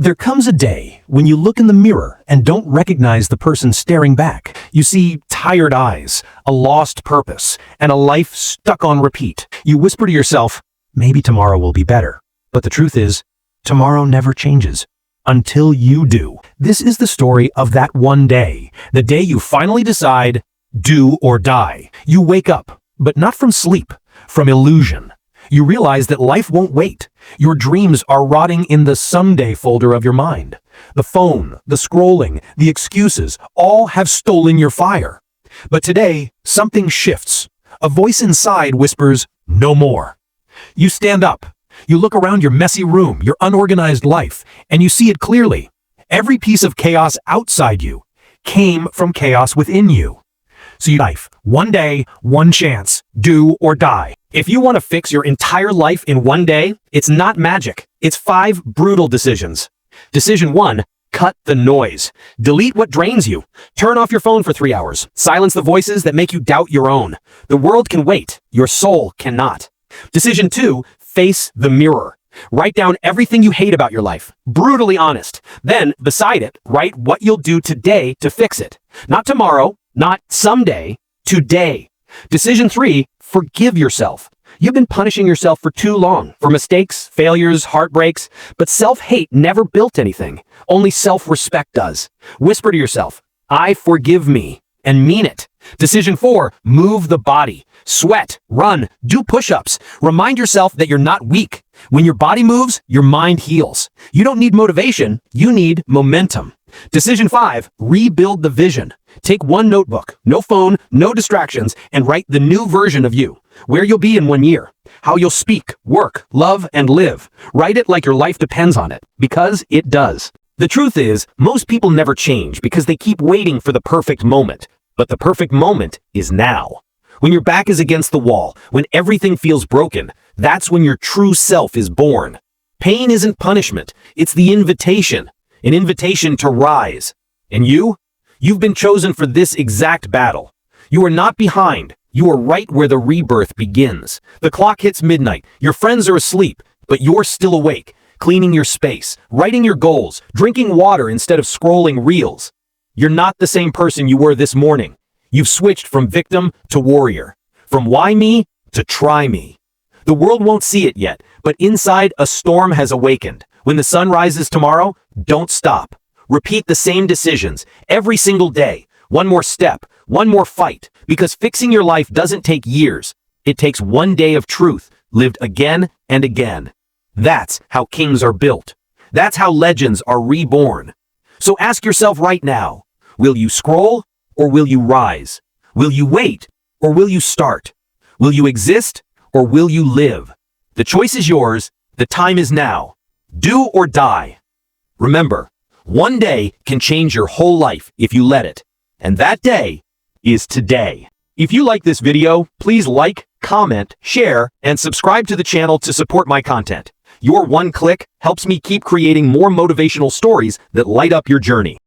There comes a day when you look in the mirror and don't recognize the person staring back. You see tired eyes, a lost purpose, and a life stuck on repeat. You whisper to yourself, maybe tomorrow will be better. But the truth is, tomorrow never changes. Until you do. This is the story of that one day. The day you finally decide, do or die. You wake up, but not from sleep, from illusion. You realize that life won't wait. Your dreams are rotting in the someday folder of your mind. The phone, the scrolling, the excuses, all have stolen your fire. But today, something shifts. A voice inside whispers, no more. You stand up. You look around your messy room, your unorganized life, and you see it clearly. Every piece of chaos outside you came from chaos within you. So you life, one day, one chance, do or die. If you want to fix your entire life in one day, it's not magic. It's 5 brutal decisions. Decision 1, cut the noise. Delete what drains you. Turn off your phone for 3 hours. Silence the voices that make you doubt your own. The world can wait. Your soul cannot. Decision 2, face the mirror. Write down everything you hate about your life. Brutally honest. Then, beside it, write what you'll do today to fix it. Not tomorrow, not someday, today. Decision 3, forgive yourself. You've been punishing yourself for too long, for mistakes, failures, heartbreaks, but self-hate never built anything. Only self-respect does. Whisper to yourself, I forgive me, and mean it. Decision 4, move the body. Sweat, run, do push-ups. Remind yourself that you're not weak. When your body moves, your mind heals. You don't need motivation, you need momentum. Decision 5, rebuild the vision. Take one notebook, no phone, no distractions, and write the new version of you. Where you'll be in 1 year. How you'll speak, work, love, and live. Write it like your life depends on it, because it does. The truth is, most people never change because they keep waiting for the perfect moment. But the perfect moment is now. When your back is against the wall, when everything feels broken, that's when your true self is born. Pain isn't punishment, it's the invitation. An invitation to rise. And you've been chosen for this exact battle. You are not behind. You are right where the rebirth begins. The clock hits midnight. Your friends are asleep, but you're still awake, cleaning your space, writing your goals, drinking water instead of scrolling reels. You're not the same person you were this morning. You've switched from victim to warrior, from why me to try me. The world won't see it yet, but inside a storm has awakened. When the sun rises tomorrow, don't stop. Repeat the same decisions every single day. One more step, one more fight, because fixing your life doesn't take years. It takes one day of truth, lived again and again. That's how kings are built. That's how legends are reborn. So ask yourself right now, will you scroll or will you rise? Will you wait or will you start? Will you exist or will you live? The choice is yours. The time is now. Do or die. Remember, one day can change your whole life if you let it. And that day is today. If you like this video, please like, comment, share, and subscribe to the channel to support my content. Your one click helps me keep creating more motivational stories that light up your journey.